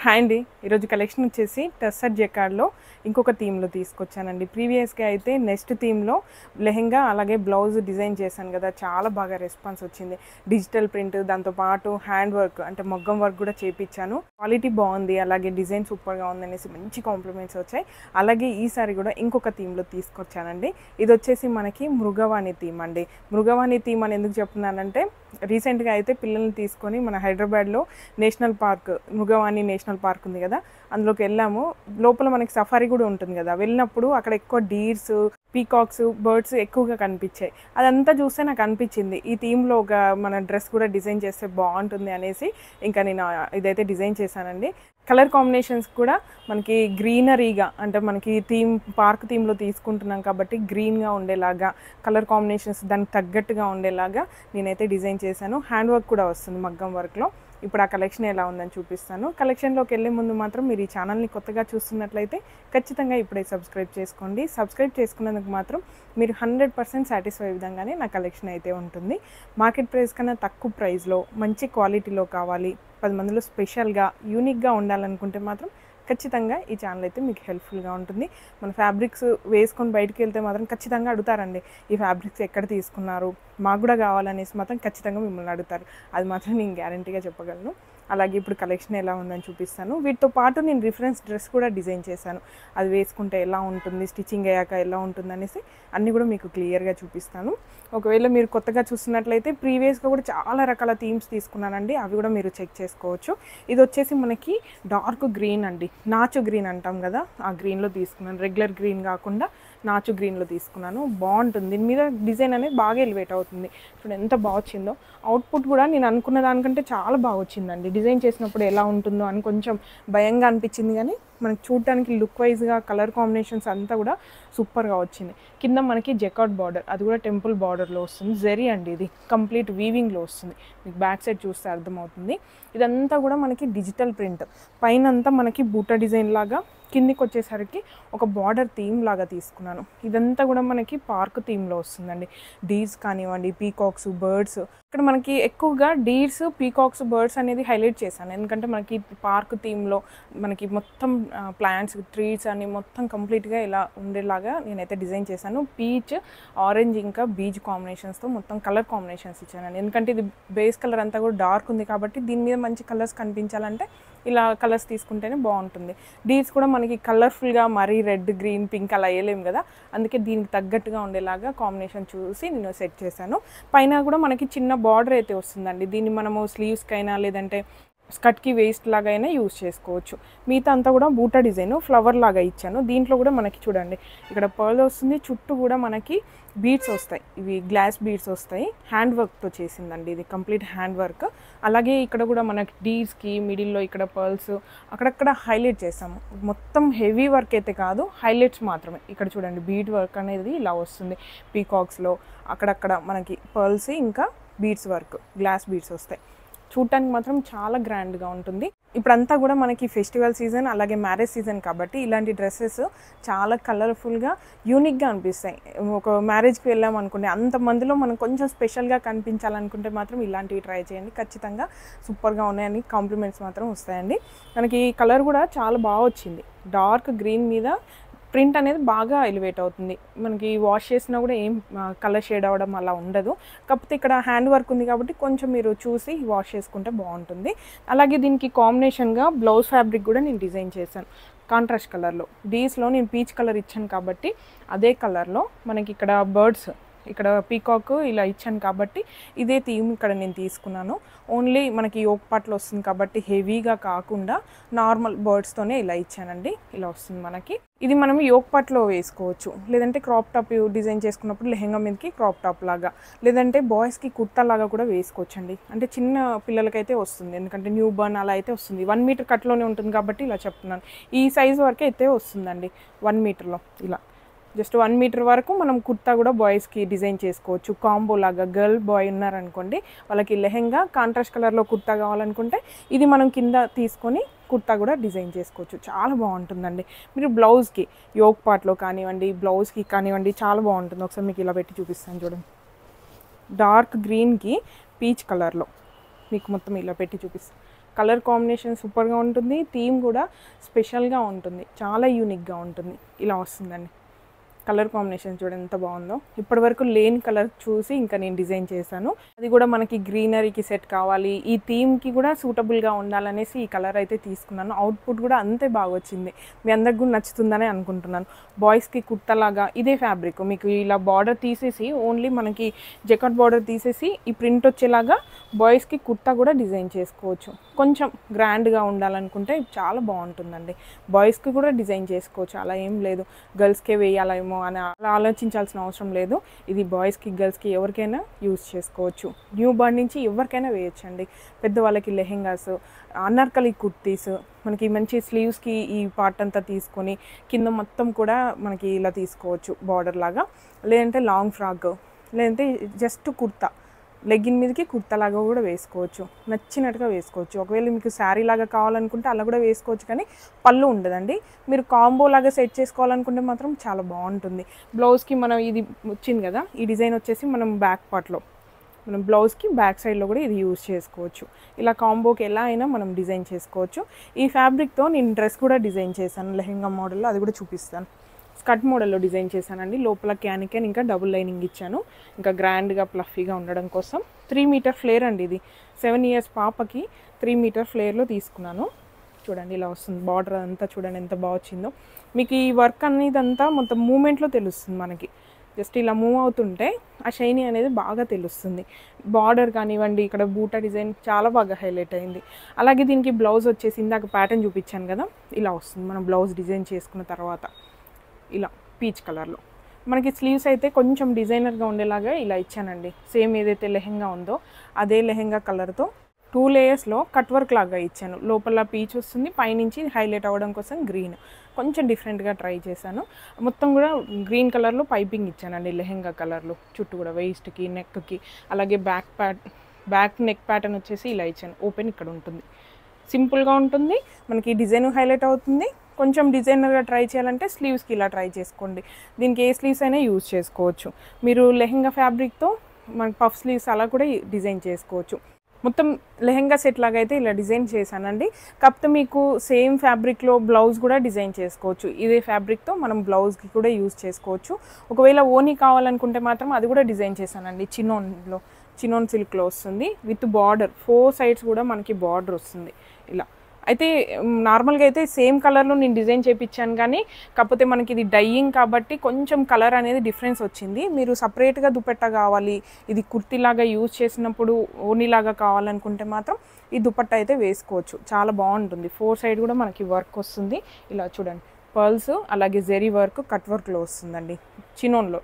Hi అండి, ఈరోజు collection వచ్చేసి టస్సర్ జకార్డ్లో ఇంకొక థీమ్లో తీసుకొచ్చానండి. ప్రీవియస్గా అయితే నెక్స్ట్ థీమ్లో లెహెంగా అలాగే బ్లౌజ్ డిజైన్ చేశాను కదా, చాలా బాగా రెస్పాన్స్ వచ్చింది. డిజిటల్ ప్రింట్, దాంతోపాటు హ్యాండ్ వర్క్ అంటే మగ్గం వర్క్ కూడా చేయించాను. క్వాలిటీ బాగుంది, అలాగే డిజైన్ సూపర్గా ఉందనేసి మంచి కాంప్లిమెంట్స్ వచ్చాయి. అలాగే ఈసారి కూడా ఇంకొక థీమ్లో తీసుకొచ్చానండి. ఇది వచ్చేసి మనకి మృగవాణి థీమ్ అండి. మృగవాణి థీమ్ అని ఎందుకు చెప్తున్నానంటే, రీసెంట్గా అయితే పిల్లల్ని తీసుకొని మన హైదరాబాద్లో national park, Mrugavani national park ఉంది కదా, అందులోకి వెళ్ళాము. లోపల మనకి సఫారీ కూడా ఉంటుంది కదా, వెళ్ళినప్పుడు అక్కడ ఎక్కువ డీర్స్, పీకాక్స్, బర్డ్స్ ఎక్కువగా కనిపించాయి. అదంతా చూస్తే నాకు అనిపించింది ఈ థీమ్లో ఒక మన డ్రెస్ కూడా డిజైన్ చేస్తే బాగుంటుంది అనేసి ఇంకా నేను ఇదైతే డిజైన్ చేశానండి. కలర్ కాంబినేషన్స్ కూడా మనకి గ్రీనరీగా, అంటే మనకి థీమ్ పార్క్ థీమ్లో తీసుకుంటున్నాం కాబట్టి గ్రీన్గా ఉండేలాగా కలర్ కాంబినేషన్స్ దానికి తగ్గట్టుగా ఉండేలాగా నేనైతే డిజైన్ చేశాను. హ్యాండ్ వర్క్ కూడా వస్తుంది మగ్గం వర్క్లో. ఇప్పుడు ఆ కలెక్షన్ ఎలా ఉందని చూపిస్తాను. కలెక్షన్లోకి వెళ్ళే ముందు మాత్రం మీరు ఈ ఛానల్ని కొత్తగా చూస్తున్నట్లయితే ఖచ్చితంగా ఇప్పుడే సబ్స్క్రైబ్ చేసుకోండి. సబ్స్క్రైబ్ చేసుకున్నందుకు మాత్రం మీరు 100% సాటిస్ఫై విధంగానే నా కలెక్షన్ అయితే ఉంటుంది. మార్కెట్ ప్రైస్ కన్నా తక్కువ ప్రైస్లో మంచి క్వాలిటీలో కావాలి, 10 మందిలో స్పెషల్గా యూనిక్గా ఉండాలనుకుంటే మాత్రం ఖచ్చితంగా ఈ ఛానల్ అయితే మీకు హెల్ప్ఫుల్గా ఉంటుంది. మన ఫ్యాబ్రిక్స్ వేసుకొని బయటికి వెళ్తే మాత్రం ఖచ్చితంగా అడుగుతారండి, ఈ ఫ్యాబ్రిక్స్ ఎక్కడ తీసుకున్నారు, మాకు కూడా కావాలనేసి మాత్రం ఖచ్చితంగా మిమ్మల్ని అడుగుతారు. అది మాత్రం నేను గ్యారంటీగా చెప్పగలను. అలాగే ఇప్పుడు కలెక్షన్ ఎలా ఉందని చూపిస్తాను. వీటితో పాటు నేను రిఫరెన్స్ డ్రెస్ కూడా డిజైన్ చేశాను. అది వేసుకుంటే ఎలా ఉంటుంది, స్టిచ్చింగ్ అయ్యాక ఎలా ఉంటుంది అనేసి అన్నీ కూడా మీకు క్లియర్గా చూపిస్తాను. ఒకవేళ మీరు కొత్తగా చూస్తున్నట్లయితే ప్రీవియస్గా కూడా చాలా రకాల థీమ్స్ తీసుకున్నానండి, అవి కూడా మీరు చెక్ చేసుకోవచ్చు. ఇది వచ్చేసి మనకి డార్క్ గ్రీన్ అండి, నాచు గ్రీన్ అంటాం కదా, ఆ గ్రీన్లో తీసుకున్నాను. రెగ్యులర్ గ్రీన్ కాకుండా నాచు గ్రీన్లో తీసుకున్నాను. బాగుంటుంది, దీని మీద డిజైన్ అనేది బాగా ఎలివేట్ అవుతుంది. ఇప్పుడు ఎంత బాగా వచ్చిందో, అవుట్పుట్ కూడా నేను అనుకున్న దానికంటే చాలా బాగా వచ్చిందండి. డిజైన్ చేసినప్పుడు ఎలా ఉంటుందో అని కొంచెం భయంగా అనిపించింది, కానీ మనకి చూడటానికి లుక్ వైజ్గా కలర్ కాంబినేషన్స్ అంతా కూడా సూపర్గా వచ్చింది. కింద మనకి జకార్డ్ బార్డర్, అది కూడా టెంపుల్ బార్డర్లో వస్తుంది. జెరీ అండి, ఇది కంప్లీట్ వీవింగ్లో వస్తుంది. మీకు బ్యాక్ సైడ్ చూస్తే అర్థమవుతుంది. ఇదంతా కూడా మనకి డిజిటల్ ప్రింట్, పైన అంతా మనకి బూటా డిజైన్ లాగా, కిందికి వచ్చేసరికి ఒక బార్డర్ థీమ్ లాగా తీసుకున్నాను. ఇదంతా కూడా మనకి పార్క్ థీమ్లో వస్తుందండి. డీర్స్ కానివ్వండి, పీకాక్స్, బర్డ్స్. ఇక్కడ మనకి ఎక్కువగా డీర్స్, పీకాక్స్, బర్డ్స్ అనేది హైలైట్ చేశాను, ఎందుకంటే మనకి పార్క్ థీమ్లో మనకి మొత్తం ప్లాంట్స్, ట్రీస్ అని మొత్తం కంప్లీట్గా ఇలా ఉండేలాగా నేనైతే డిజైన్ చేశాను. పీచ్, ఆరెంజ్ ఇంకా బీజ్ కాంబినేషన్స్తో మొత్తం కలర్ కాంబినేషన్స్ ఇచ్చానండి. ఎందుకంటే ఇది బేస్ కలర్ అంతా కూడా డార్క్ ఉంది కాబట్టి దీని మీద మంచి కలర్స్ కనిపించాలంటే ఇలా కలర్స్ తీసుకుంటేనే బాగుంటుంది. డీర్స్ కూడా మనకి కలర్ఫుల్గా మరీ రెడ్, గ్రీన్, పింక్ అలా వేయలేము కదా, అందుకే దీనికి తగ్గట్టుగా ఉండేలాగా కాంబినేషన్ చూసి నేను సెట్ చేశాను. పైన కూడా మనకి చిన్న బార్డర్ అయితే వస్తుందండి. దీన్ని మనము స్లీవ్స్కి అయినా లేదంటే స్కర్ట్కి వేస్ట్ లాగా అయినా యూజ్ చేసుకోవచ్చు. మిగతా అంతా కూడా బూటా డిజైన్ ఫ్లవర్ లాగా ఇచ్చాను. దీంట్లో కూడా మనకి చూడండి ఇక్కడ పర్ల్ వస్తుంది, చుట్టూ కూడా మనకి బీడ్స్ వస్తాయి, ఇవి గ్లాస్ బీడ్స్ వస్తాయి. హ్యాండ్ వర్క్తో చేసిందండి, ఇది కంప్లీట్ హ్యాండ్ వర్క్. అలాగే ఇక్కడ కూడా మనకి డీర్స్కి మిడిల్లో ఇక్కడ పర్ల్స్ అక్కడక్కడ హైలైట్ చేసాము. మొత్తం హెవీ వర్క్ అయితే కాదు, హైలైట్స్ మాత్రమే. ఇక్కడ చూడండి బీడ్ వర్క్ అనేది ఇలా వస్తుంది. పీకాక్స్లో అక్కడక్కడ మనకి పర్ల్స్ ఇంకా బీడ్స్ వర్క్, గ్లాస్ బీడ్స్ వస్తాయి. చూడటానికి మాత్రం చాలా గ్రాండ్గా ఉంటుంది. ఇప్పుడంతా కూడా మనకి ఫెస్టివల్ సీజన్ అలాగే మ్యారేజ్ సీజన్ కాబట్టి ఇలాంటి డ్రెస్సెస్ చాలా కలర్ఫుల్గా, యూనిక్గా అనిపిస్తాయి. ఒక మ్యారేజ్కి వెళ్ళాం అనుకోండి, అంతమందిలో మనం కొంచెం స్పెషల్గా కనిపించాలనుకుంటే మాత్రం ఇలాంటివి ట్రై చేయండి. ఖచ్చితంగా సూపర్గా ఉన్నాయని కాంప్లిమెంట్స్ మాత్రం వస్తాయండి. మనకి కలర్ కూడా చాలా బాగా వచ్చింది. డార్క్ గ్రీన్ మీద ప్రింట్ అనేది బాగా ఎలివేట్ అవుతుంది. మనకి వాష్ చేసినా కూడా ఏం కలర్ షేడ్ అవ్వడం అలా ఉండదు. కాకపోతే ఇక్కడ హ్యాండ్ వర్క్ ఉంది కాబట్టి కొంచెం మీరు చూసి వాష్ చేసుకుంటే బాగుంటుంది. అలాగే దీనికి కాంబినేషన్గా బ్లౌజ్ ఫ్యాబ్రిక్ కూడా నేను డిజైన్ చేశాను కాంట్రాస్ట్ కలర్లో. డీస్లో నేను పీచ్ కలర్ ఇచ్చాను కాబట్టి అదే కలర్లో మనకి ఇక్కడ బర్డ్స్, ఇక్కడ పీకాక్ ఇలా ఇచ్చాను కాబట్టి ఇదే థీమ్ ఇక్కడ నేను తీసుకున్నాను. ఓన్లీ మనకి యోక్ పార్ట్లో వస్తుంది కాబట్టి హెవీగా కాకుండా నార్మల్ బర్డ్స్తోనే ఇలా ఇచ్చానండి. ఇలా వస్తుంది మనకి. ఇది మనం యోక్ పార్ట్లో వేసుకోవచ్చు, లేదంటే క్రాప్ టాప్ డిజైన్ చేసుకున్నప్పుడు లెహెంగా మీదకి క్రాప్ టాప్ లాగా, లేదంటే బాయ్స్కి కుర్తా లాగా కూడా వేసుకోవచ్చు అండి. అంటే చిన్న పిల్లలకైతే వస్తుంది, ఎందుకంటే న్యూ బర్న్ అలా అయితే వస్తుంది. 1 మీటర్ కట్లోనే ఉంటుంది కాబట్టి ఇలా చెప్తున్నాను. ఈ సైజు వరకు అయితే వస్తుందండి 1 మీటర్లో. ఇలా జస్ట్ 1 మీటర్ వరకు మనం కుర్తా కూడా బాయ్స్కి డిజైన్ చేసుకోవచ్చు. కాంబో లాగా గర్ల్ బాయ్ ఉన్నారనుకోండి, వాళ్ళకి లెహెంగా కాంట్రాస్ట్ కలర్లో కుర్తా కావాలనుకుంటే ఇది మనం కింద తీసుకొని కుర్తా కూడా డిజైన్ చేసుకోవచ్చు. చాలా బాగుంటుందండి. మీరు బ్లౌజ్కి యోక్ పార్ట్లో కానివ్వండి, బ్లౌజ్కి కానివ్వండి చాలా బాగుంటుంది. ఒకసారి మీకు ఇలా పెట్టి చూపిస్తాను చూడండి. డార్క్ గ్రీన్కి పీచ్ కలర్లో మీకు మొత్తం ఇలా పెట్టి చూపిస్తాను. కలర్ కాంబినేషన్ సూపర్గా ఉంటుంది, థీమ్ కూడా స్పెషల్గా ఉంటుంది, చాలా యూనిక్గా ఉంటుంది. ఇలా వస్తుందండి. కలర్ కాంబినేషన్ చూడండి ఎంత బాగుందో. ఇప్పటివరకు లేని కలర్ చూసి ఇంకా నేను డిజైన్ చేశాను. అది కూడా మనకి గ్రీనరీకి సెట్ కావాలి, ఈ థీమ్కి కూడా సూటబుల్గా ఉండాలనేసి ఈ కలర్ అయితే తీసుకున్నాను. అవుట్పుట్ కూడా అంతే బాగా వచ్చింది. మీ అందరికి కూడా నచ్చుతుందని అనుకుంటున్నాను. బాయ్స్కి కుర్తాలాగా ఇదే ఫ్యాబ్రిక్ మీకు ఇలా బార్డర్ తీసేసి ఓన్లీ మనకి జకాట్ బార్డర్ తీసేసి ఈ ప్రింట్ వచ్చేలాగా బాయ్స్కి కుర్తా కూడా డిజైన్ చేసుకోవచ్చు. కొంచెం గ్రాండ్గా ఉండాలనుకుంటే చాలా బాగుంటుందండి. బాయ్స్కి కూడా డిజైన్ చేసుకోవచ్చు, అలా ఏం లేదు గర్ల్స్కే వేయాలేమో అని అలా ఆలోచించాల్సిన అవసరం లేదు. ఇది బాయ్స్కి గర్ల్స్కి ఎవరికైనా యూజ్ చేసుకోవచ్చు. న్యూ బర్న్ నుంచి ఎవరికైనా వేయచ్చండి. పెద్దవాళ్ళకి లెహెంగాస్, అనార్కలి కుర్తీస్, మనకి మంచి స్లీవ్స్కి ఈ పార్ట్ అంతా తీసుకొని కింద మొత్తం కూడా మనకి ఇలా తీసుకోవచ్చు బార్డర్ లాగా, లేదంటే లాంగ్ ఫ్రాక్, లేదంటే జస్ట్ కుర్తా లెగ్గిన్ మీదకి కుర్తాలాగా కూడా వేసుకోవచ్చు, నచ్చినట్టుగా వేసుకోవచ్చు. ఒకవేళ మీకు శారీ లాగా కావాలనుకుంటే అలా కూడా వేసుకోవచ్చు, కానీ పళ్ళు ఉండదండి. మీరు కాంబో లాగా సెట్ చేసుకోవాలనుకుంటే మాత్రం చాలా బాగుంటుంది. బ్లౌజ్కి మనం ఇది వచ్చింది కదా, ఈ డిజైన్ వచ్చేసి మనం బ్యాక్ పార్ట్లో మనం బ్లౌజ్కి బ్యాక్ సైడ్లో కూడా ఇది యూజ్ చేసుకోవచ్చు. ఇలా కాంబోకి ఎలా అయినా మనం డిజైన్ చేసుకోవచ్చు. ఈ ఫ్యాబ్రిక్తో నేను డ్రెస్ కూడా డిజైన్ చేశాను లెహెంగా మోడల్లో, అది కూడా చూపిస్తాను. స్కర్ట్ మోడల్లో డిజైన్ చేశానండి. లోపల క్యానికన్ ఇంకా డబుల్ లైనింగ్ ఇచ్చాను, ఇంకా గ్రాండ్గా ప్లఫీగా ఉండడం కోసం. 3 మీటర్ ఫ్లేర్ అండి ఇది. 7 ఇయర్స్ పాపకి 3 మీటర్ ఫ్లేర్లో తీసుకున్నాను. చూడండి ఇలా వస్తుంది. బార్డర్ అంతా చూడండి ఎంత బాగా వచ్చిందో. మీకు ఈ వర్క్ అనేది అంతా మొత్తం మూమెంట్లో తెలుస్తుంది మనకి. జస్ట్ ఇలా మూవ్ అవుతుంటే ఆ షైనీ అనేది బాగా తెలుస్తుంది. బార్డర్ కానివ్వండి, ఇక్కడ బూటా డిజైన్ చాలా బాగా హైలైట్ అయింది. అలాగే దీనికి బ్లౌజ్ వచ్చేసి ఇందాక ప్యాటర్న్ చూపించాను కదా, ఇలా వస్తుంది. మనం బ్లౌజ్ డిజైన్ చేసుకున్న తర్వాత ఇలా పీచ్ కలర్లో. మనకి స్లీవ్స్ అయితే కొంచెం డిజైనర్గా ఉండేలాగా ఇలా ఇచ్చానండి. సేమ్ ఏదైతే లెహెంగా ఉందో అదే లెహెంగా కలర్తో 2 లేయర్స్లో కట్ వర్క్ లాగా ఇచ్చాను. లోపల పీచ్ వస్తుంది, పైనుంచి హైలైట్ అవ్వడం కోసం గ్రీన్ కొంచెం డిఫరెంట్గా ట్రై చేశాను. మొత్తం కూడా గ్రీన్ కలర్లో పైపింగ్ ఇచ్చానండి లెహెంగా కలర్లో. చుట్టూ కూడా వేస్ట్కి, నెక్కి, అలాగే బ్యాక్ నెక్ ప్యాటర్న్ వచ్చేసి ఇలా ఇచ్చాను. ఓపెన్ ఇక్కడ ఉంటుంది, సింపుల్గా ఉంటుంది, మనకి డిజైన్ హైలైట్ అవుతుంది. కొంచెం డిజైనర్గా ట్రై చేయాలంటే స్లీవ్స్కి ఇలా ట్రై చేసుకోండి. దీనికి ఏ స్లీవ్స్ అయినా యూజ్ చేసుకోవచ్చు. మీరు లెహెంగా ఫ్యాబ్రిక్తో మనకి పఫ్ స్లీవ్స్ అలా కూడా డిజైన్ చేసుకోవచ్చు. మొత్తం లెహెంగా సెట్ లాగా అయితే ఇలా డిజైన్ చేశానండి. కాకపోతే మీకు సేమ్ ఫ్యాబ్రిక్లో బ్లౌజ్ కూడా డిజైన్ చేసుకోవచ్చు. ఇదే ఫ్యాబ్రిక్తో మనం బ్లౌజ్కి కూడా యూజ్ చేసుకోవచ్చు. ఒకవేళ ఓనీ కావాలనుకుంటే మాత్రం అది కూడా డిజైన్ చేశానండి. చినోన్ సిల్క్లో వస్తుంది విత్ బార్డర్, 4 సైడ్స్ కూడా మనకి బార్డర్ వస్తుంది ఇలా. అయితే నార్మల్గా అయితే సేమ్ కలర్లో నేను డిజైన్ చేయించాను, కానీ కాకపోతే మనకి ఇది డైయింగ్ కాబట్టి కొంచెం కలర్ అనేది డిఫరెన్స్ వచ్చింది. మీరు సపరేట్గా దుపట్టా కావాలి, ఇది కుర్తీలాగా యూజ్ చేసినప్పుడు ఓనీలాగా కావాలనుకుంటే మాత్రం ఈ దుపట్టా అయితే వేసుకోవచ్చు, చాలా బాగుంటుంది. 4 సైడ్ కూడా మనకి వర్క్ వస్తుంది. ఇలా చూడండి, పర్ల్స్ అలాగే జెరీ వర్క్ కట్ వర్క్లో వస్తుందండి చినోన్లో.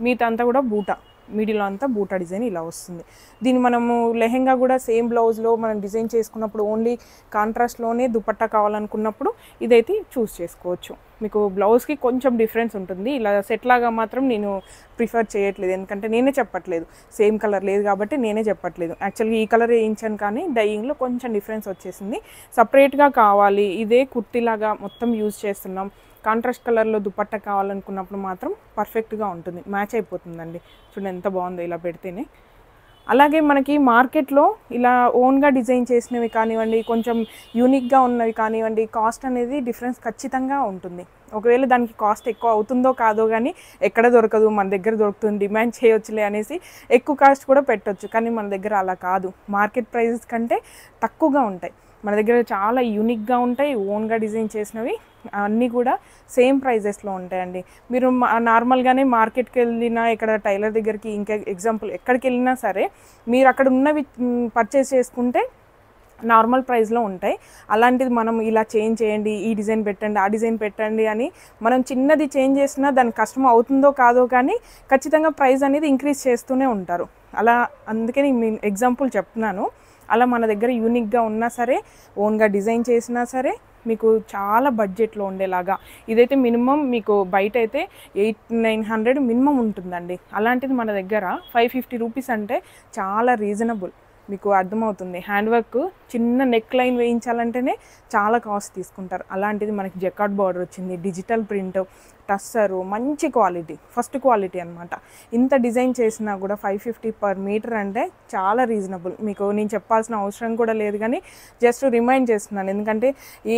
మిగతా అంతా కూడా బూటా, మిడిల్లో అంతా బూటా డిజైన్ ఇలా వస్తుంది. దీన్ని మనము లెహెంగా కూడా సేమ్ బ్లౌజ్లో మనం డిజైన్ చేసుకున్నప్పుడు ఓన్లీ కాంట్రాస్ట్లోనే దుపట్టా కావాలనుకున్నప్పుడు ఇదైతే చూస్ చేసుకోవచ్చు. మీకు బ్లౌజ్కి కొంచెం డిఫరెన్స్ ఉంటుంది. ఇలా సెట్ లాగా మాత్రం నేను ప్రిఫర్ చేయట్లేదు, ఎందుకంటే నేనే చెప్పట్లేదు, సేమ్ కలర్ లేదు కాబట్టి నేనే చెప్పట్లేదు. యాక్చువల్గా ఈ కలర్ వేయించాను, కానీ డైయింగ్లో కొంచెం డిఫరెన్స్ వచ్చేసింది. సపరేట్గా కావాలి, ఇదే కుర్తీలాగా మొత్తం యూజ్ చేస్తున్నాం, కాంట్రాస్ట్ కలర్లో దుపట్టా కావాలనుకున్నప్పుడు మాత్రం పర్ఫెక్ట్గా ఉంటుంది, మ్యాచ్ అయిపోతుందండి. చూడండి ఎంత బాగుందో ఇలా పెడితేనే. అలాగే మనకి మార్కెట్లో ఇలా ఓన్గా డిజైన్ చేసినవి కానివ్వండి, కొంచెం యూనిక్గా ఉన్నవి కానివ్వండి, కాస్ట్ అనేది డిఫరెన్స్ ఖచ్చితంగా ఉంటుంది. ఒకవేళ దానికి కాస్ట్ ఎక్కువ అవుతుందో కాదో కానీ ఎక్కడ దొరకదు, మన దగ్గర దొరుకుతుంది, డిమాండ్ చేయొచ్చులే అనేసి ఎక్కువ కాస్ట్ కూడా పెట్టొచ్చు. కానీ మన దగ్గర అలా కాదు, మార్కెట్ ప్రైజెస్ కంటే తక్కువగా ఉంటాయి. మన దగ్గర చాలా యూనిక్గా ఉంటాయి, ఓన్గా డిజైన్ చేసినవి అన్నీ కూడా సేమ్ ప్రైజెస్లో ఉంటాయండి. మీరు నార్మల్గానే మార్కెట్కి వెళ్ళినా, ఇక్కడ టైలర్ దగ్గరికి, ఇంకా ఎగ్జాంపుల్ ఎక్కడికి వెళ్ళినా సరే మీరు అక్కడ ఉన్నవి పర్చేస్ చేసుకుంటే నార్మల్ ప్రైస్లో ఉంటాయి. అలాంటిది మనం ఇలా చేంజ్ చేయండి, ఈ డిజైన్ పెట్టండి, ఆ డిజైన్ పెట్టండి అని మనం చిన్నది చేంజ్ చేసినా దానికి కష్టం అవుతుందో కాదో కానీ ఖచ్చితంగా ప్రైస్ అనేది ఇంక్రీజ్ చేస్తూనే ఉంటారు. అలా అందుకని నేను ఎగ్జాంపుల్ చెప్తున్నాను. అలా మన దగ్గర యూనిక్గా ఉన్నా సరే, ఓన్గా డిజైన్ చేసినా సరే మీకు చాలా బడ్జెట్లో ఉండేలాగా, ఇదైతే మినిమం మీకు బయట అయితే 800-900 మినిమం ఉంటుందండి. అలాంటిది మన దగ్గర 550 రూపీస్ అంటే చాలా రీజనబుల్. మీకు అర్థమవుతుంది. హ్యాండ్ వర్క్ చిన్న నెక్ లైన్ వేయించాలంటేనే చాలా కాస్ట్ తీసుకుంటారు. అలాంటిది మనకి జకార్డ్ బార్డర్ వచ్చింది, డిజిటల్ ప్రింట్, టస్సరు, మంచి క్వాలిటీ, ఫస్ట్ క్వాలిటీ అనమాట. ఇంత డిజైన్ చేసినా కూడా 550 పర్ మీటర్ అంటే చాలా రీజనబుల్. మీకు నేను చెప్పాల్సిన అవసరం కూడా లేదు, కానీ జస్ట్ రిమైండ్ చేస్తున్నాను. ఎందుకంటే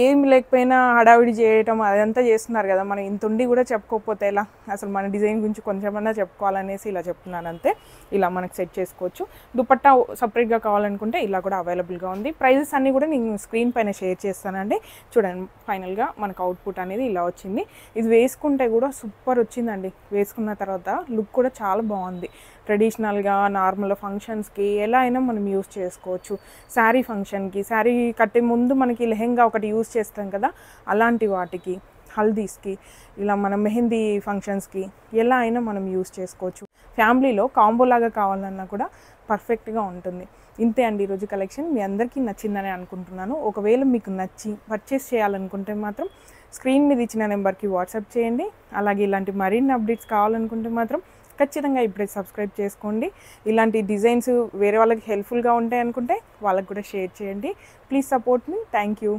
ఏం లేకపోయినా హడావిడి చేయటం అదంతా చేస్తున్నారు కదా, మనం ఇంత ఉండి కూడా చెప్పుకోకపోతే ఎలా? అసలు మన డిజైన్ గురించి కొంచెమన్నా చెప్పుకోవాలనేసి ఇలా చెప్తున్నాను అంతే. ఇలా మనకు సెట్ చేసుకోవచ్చు. దుపట్టా సపరేట్గా కావాలనుకుంటే ఇలా కూడా అవైలబుల్గా ఉంది. ప్రైజెస్ అన్నీ కూడా నేను స్క్రీన్ పైన షేర్ చేస్తానండి. చూడండి, ఫైనల్గా మనకు అవుట్పుట్ అనేది ఇలా వచ్చింది. ఇది వేసుకుంటే కూడా సూపర్ వచ్చిందండి. వేసుకున్న తర్వాత లుక్ కూడా చాలా బాగుంది. ట్రెడిషనల్గా నార్మల్ ఫంక్షన్స్కి ఎలా అయినా మనం యూస్ చేసుకోవచ్చు. శారీ ఫంక్షన్కి, శారీ కట్టే ముందు మనకి లెహెంగా ఒకటి యూస్ చేస్తాం కదా, అలాంటి వాటికి, హల్దీస్కి, ఇలా మన మెహందీ ఫంక్షన్స్కి ఎలా అయినా మనం యూస్ చేసుకోవచ్చు. ఫ్యామిలీలో కాంబోలాగా కావాలన్నా కూడా పర్ఫెక్ట్గా ఉంటుంది. ఇంతే అండి ఈరోజు కలెక్షన్. మీ అందరికీ నచ్చిందని అనుకుంటున్నాను. ఒకవేళ మీకు నచ్చి పర్చేస్ చేయాలనుకుంటే మాత్రం స్క్రీన్ మీద ఇచ్చిన నెంబర్కి వాట్సాప్ చేయండి. అలాగే ఇలాంటి మరిన్ని అప్డేట్స్ కావాలనుకుంటే మాత్రం ఖచ్చితంగా ఇప్పుడే సబ్స్క్రైబ్ చేసుకోండి. ఇలాంటి డిజైన్స్ వేరే వాళ్ళకి హెల్ప్ఫుల్గా ఉంటాయి అనుకుంటే వాళ్ళకి కూడా షేర్ చేయండి. Please support me. Thank you.